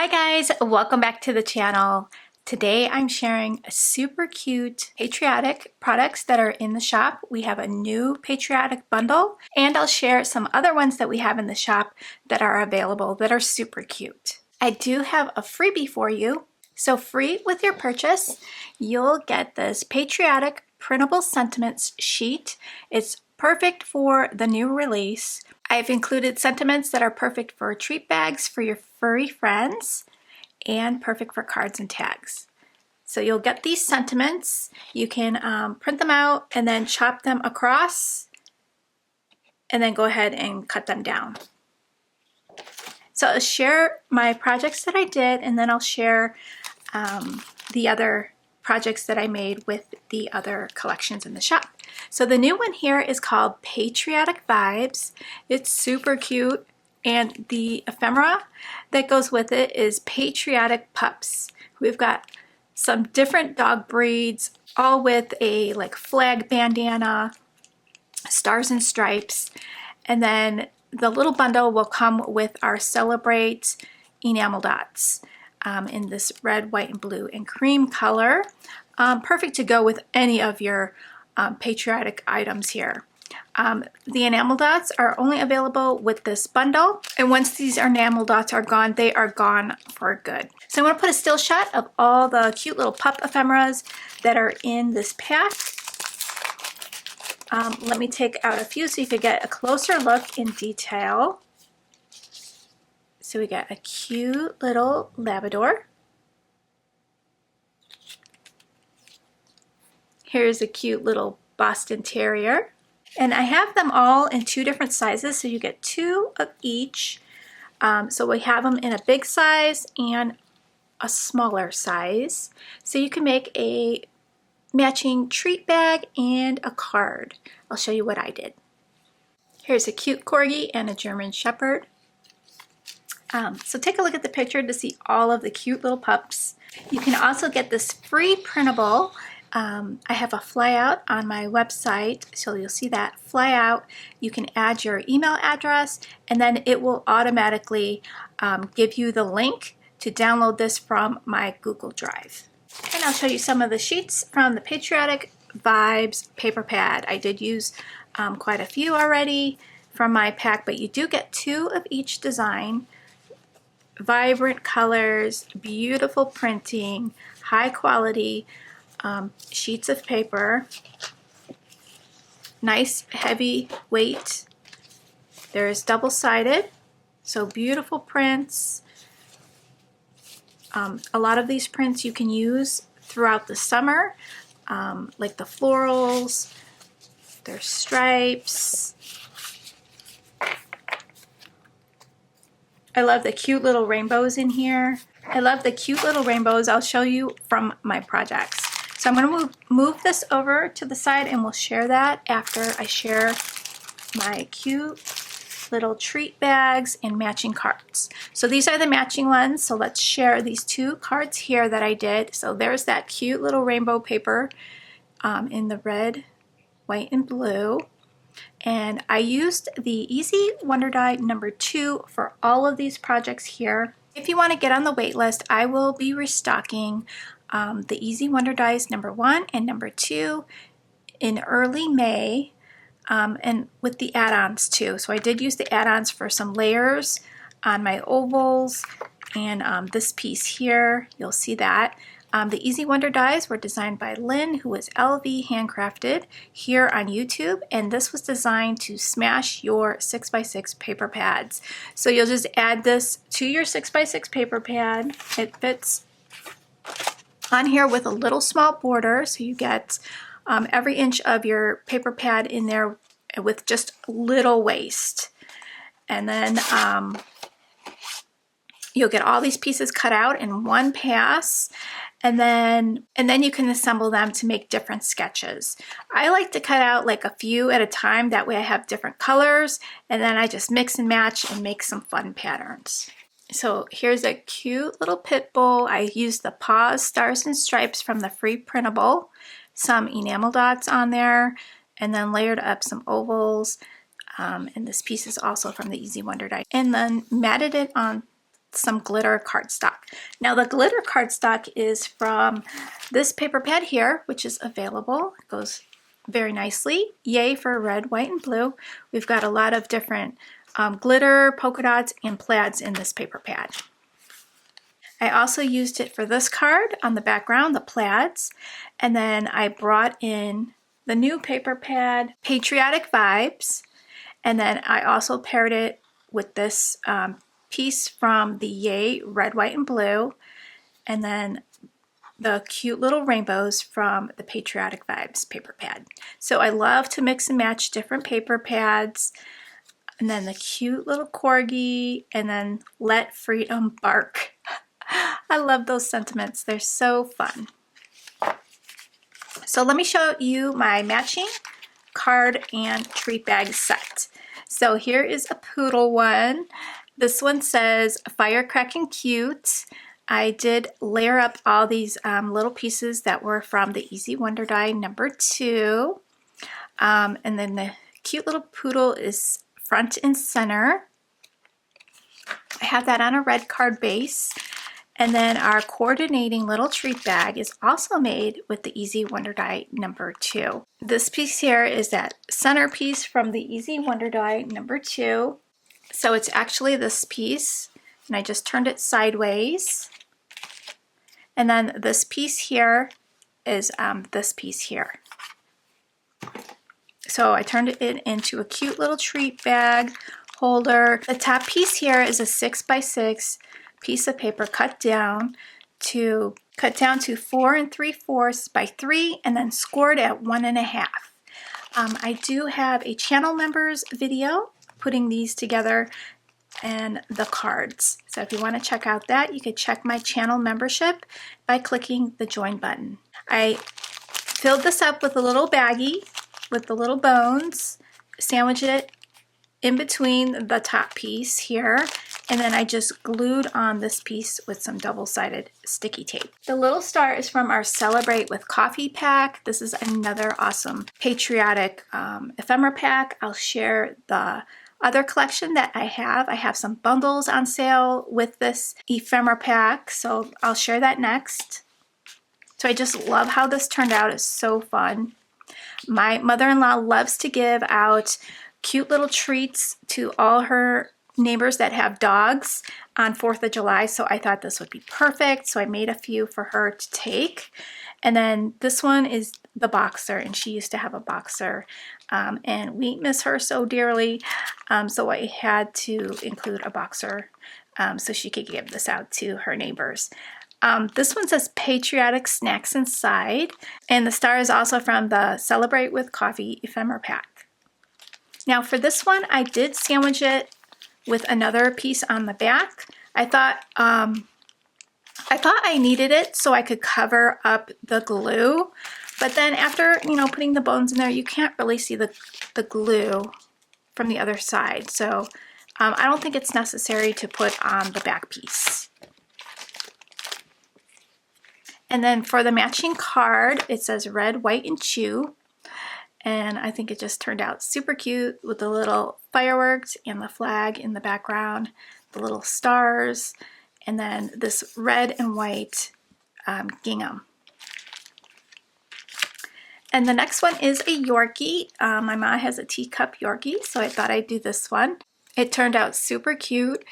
Hi guys, welcome back to the channel. Today I'm sharing a super cute Patriotic products that are in the shop. We have a new Patriotic bundle and I'll share some other ones that we have in the shop that are available that are super cute. I do have a freebie for you. So free with your purchase, you'll get this Patriotic printable sentiments sheet. It's perfect for the new release. I've included sentiments that are perfect for treat bags for your furry friends and perfect for cards and tags. So you'll get these sentiments. You can print them out and then chop them across and then go ahead and cut them down. So I'll share my projects that I did and then I'll share the other projects that I made with the other collections in the shop. So the new one here is called Patriotic Vibes. It's super cute and the ephemera that goes with it is Patriotic Pups. We've got some different dog breeds, all with a like flag bandana, stars and stripes, and then the little bundle will come with our Celebrate enamel dots in this red, white, and blue and cream color. Perfect to go with any of your patriotic items here. The enamel dots are only available with this bundle, and once these enamel dots are gone, they are gone for good. So I'm going to put a still shot of all the cute little pup ephemeras that are in this pack. Let me take out a few so you could get a closer look in detail. So we got a cute little Labrador. Here's a cute little Boston Terrier. And I have them all in two different sizes, so you get two of each. So we have them in a big size and a smaller size. So you can make a matching treat bag and a card. I'll show you what I did. Here's a cute Corgi and a German Shepherd. So take a look at the picture to see all of the cute little pups. You can also get this free printable. I have a flyout on my website, so you'll see that flyout. You can add your email address and then it will automatically give you the link to download this from my Google Drive. And I'll show you some of the sheets from the Patriotic Vibes paper pad. I did use quite a few already from my pack, but you do get two of each design. Vibrant colors, beautiful printing, high quality sheets of paper, nice heavy weight. There's double-sided, so beautiful prints. A lot of these prints you can use throughout the summer, like the florals, there's stripes. I love the cute little rainbows in here. I love the cute little rainbows. I'll show you from my projects. So I'm going to move this over to the side and we'll share that after I share my cute little treat bags and matching cards. So these are the matching ones. So let's share these two cards here that I did. So there's that cute little rainbow paper in the red, white, and blue. And I used the Easy Wonder Die number 2 for all of these projects here. If you want to get on the wait list, I will be restocking the Easy Wonder Dies number 1 and number 2 in early May, and with the add-ons too. So I did use the add-ons for some layers on my ovals and this piece here, you'll see that. The Easy Wonder Dies were designed by Lynn, who is LV Handcrafted here on YouTube, and this was designed to smash your 6x6 paper pads. So you'll just add this to your 6x6 paper pad. It fits on here with a little small border, so you get every inch of your paper pad in there with just a little waste. And then you'll get all these pieces cut out in one pass. And then you can assemble them to make different sketches. I like to cut out like a few at a time, that way I have different colors, and then I just mix and match and make some fun patterns. So here's a cute little pit bull. I used the paws, stars, and stripes from the free printable, some enamel dots on there, and then layered up some ovals. And this piece is also from the Easy Wonder Die. And then matted it on some glitter cardstock. Now the glitter cardstock is from this paper pad here, which is available. It goes very nicely. Yay for red, white, and blue. We've got a lot of different glitter, polka dots, and plaids in this paper pad. I also used it for this card on the background, the plaids, and then I brought in the new paper pad, Patriotic Vibes, and then I also paired it with this piece from the Yay Red, White, and Blue, and then the cute little rainbows from the Patriotic Vibes paper pad. So I love to mix and match different paper pads, and then the cute little corgi, and then let freedom bark. I love those sentiments. They're so fun. So let me show you my matching card and treat bag set. So here is a poodle one. This one says firecracking cute. I did layer up all these little pieces that were from the Easy Wonder Die number 2. And then the cute little poodle is front and center. I have that on a red card base. And then our coordinating little treat bag is also made with the Easy Wonder Die number 2. This piece here is that centerpiece from the Easy Wonder Die number 2. So it's actually this piece, and I just turned it sideways. And then this piece here is this piece here. So I turned it into a cute little treat bag holder. The top piece here is a 6x6 piece of paper cut down to 4 3/4 by 3 and then scored at 1.5. I do have a channel members video putting these together and the cards. So if you want to check out that, you could check my channel membership by clicking the join button. I filled this up with a little baggie with the little bones, sandwiched it in between the top piece here, and then I just glued on this piece with some double-sided sticky tape. The little star is from our Celebrate with Coffee pack. This is another awesome patriotic ephemera pack. I'll share the other collection that I have. I have some bundles on sale with this ephemera pack, so I'll share that next. So I just love how this turned out. It's so fun. My mother-in-law loves to give out cute little treats to all her neighbors that have dogs on 4th of July, so I thought this would be perfect. So I made a few for her to take. And then this one is the boxer, and she used to have a boxer, and we miss her so dearly, so I had to include a boxer so she could give this out to her neighbors. This one says Patriotic Snacks Inside, and the star is also from the Celebrate with Coffee ephemera pack. Now for this one, I did sandwich it with another piece on the back. I thought I needed it so I could cover up the glue, but then after putting the bones in there, you can't really see the glue from the other side. So I don't think it's necessary to put on the back piece. And then for the matching card, it says red, white, and chew. And I think it just turned out super cute with the little fireworks and the flag in the background, the little stars, and then this red and white gingham. And the next one is a Yorkie. My mom has a teacup Yorkie, so I thought I'd do this one. It turned out super cute,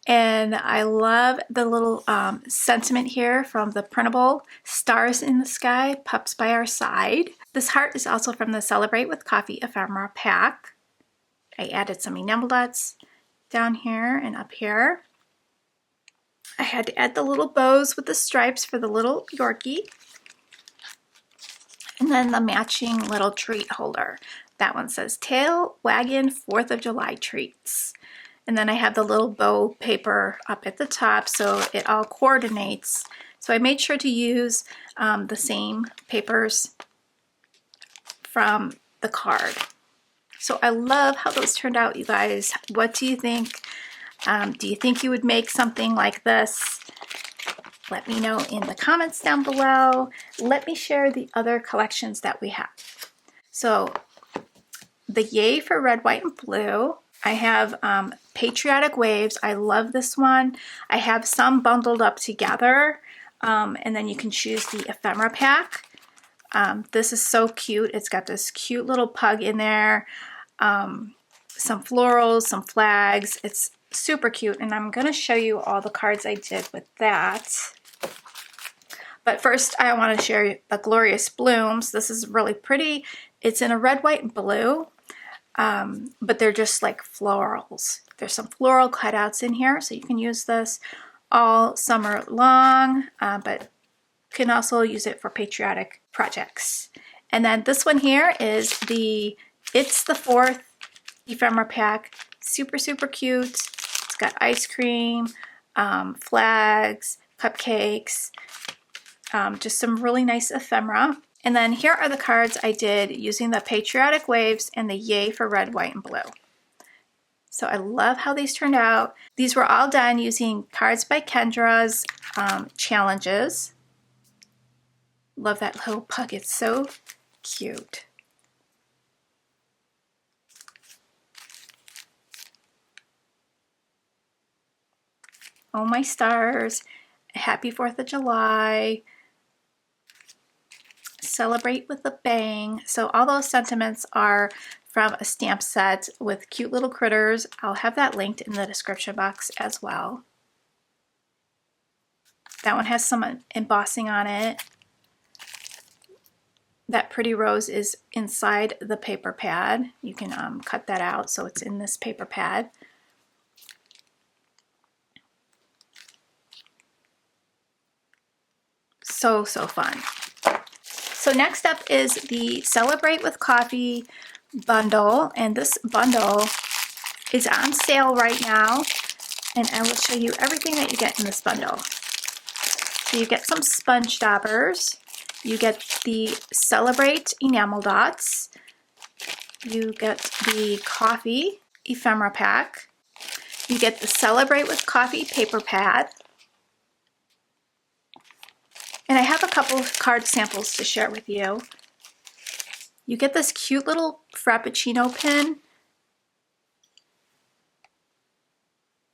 and I love the little sentiment here from the printable Stars in the Sky, Pups by Our Side. This heart is also from the Celebrate with Coffee ephemera pack. I added some enamel dots down here and up here. I had to add the little bows with the stripes for the little Yorkie. And then the matching little treat holder. That one says Tail Waggin' 4th of July Treats. And then I have the little bow paper up at the top so it all coordinates. So I made sure to use the same papers from the card. So I love how those turned out, you guys. What do you think? Do you think you would make something like this? Let me know in the comments down below. Let me share the other collections that we have. So the Yay for Red, White, and Blue. I have Patriotic Waves. I love this one. I have some bundled up together, and then you can choose the ephemera pack. This is so cute. It's got this cute little pug in there, some florals, some flags. It's super cute, and I'm going to show you all the cards I did with that. But first, I want to share the Glorious Blooms. This is really pretty. It's in a red, white, and blue, but they're just like florals. There's some floral cutouts in here, so you can use this all summer long, but can also use it for patriotic projects. And then this one here is It's the Fourth ephemera pack. Super, super cute. It's got ice cream, flags, cupcakes, just some really nice ephemera. And then here are the cards I did using the Patriotic Waves and the Yay for Red, White, and Blue. So I love how these turned out. These were all done using Cards by Kendra's challenges. Love that little pug. It's so cute. Oh my stars. Happy 4th of July. Celebrate with a bang. So all those sentiments are from a stamp set with cute little critters. I'll have that linked in the description box as well. That one has some embossing on it. That pretty rose is inside the paper pad. You can cut that out so it's in this paper pad. So fun. So next up is the Celebrate with Coffee bundle, and this bundle is on sale right now, and I will show you everything that you get in this bundle. So you get some sponge daubers, you get the Celebrate enamel dots, you get the coffee ephemera pack, you get the Celebrate with Coffee paper pad, and I have a couple of card samples to share with you. You get this cute little Frappuccino pin.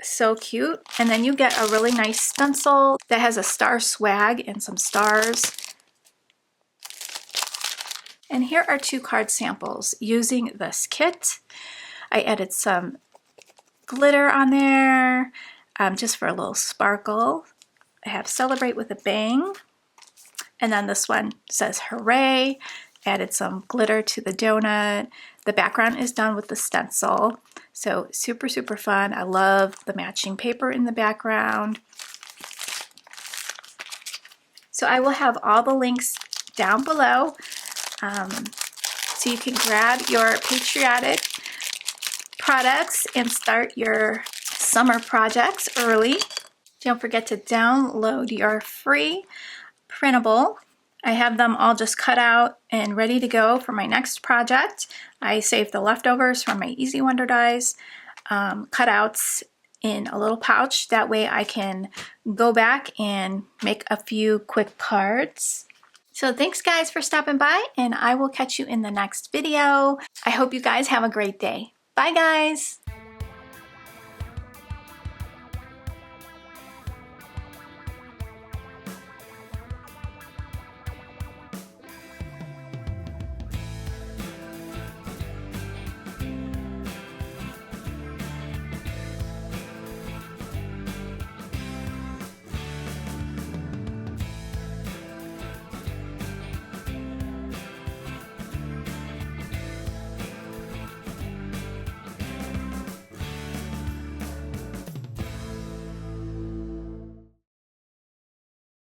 So cute. And then you get a really nice stencil that has a star swag and some stars. And here are 2 card samples using this kit. I added some glitter on there just for a little sparkle. I have Celebrate with a Bang. And then this one says Hooray. Added some glitter to the donut. The background is done with the stencil. So super, super fun. I love the matching paper in the background. So I will have all the links down below. So you can grab your patriotic products and start your summer projects early. Don't forget to download your free printable. I have them all just cut out and ready to go for my next project. I saved the leftovers from my Easy Wonder Dies cutouts in a little pouch. That way I can go back and make a few quick cards. So thanks guys for stopping by, and I will catch you in the next video. I hope you guys have a great day. Bye guys!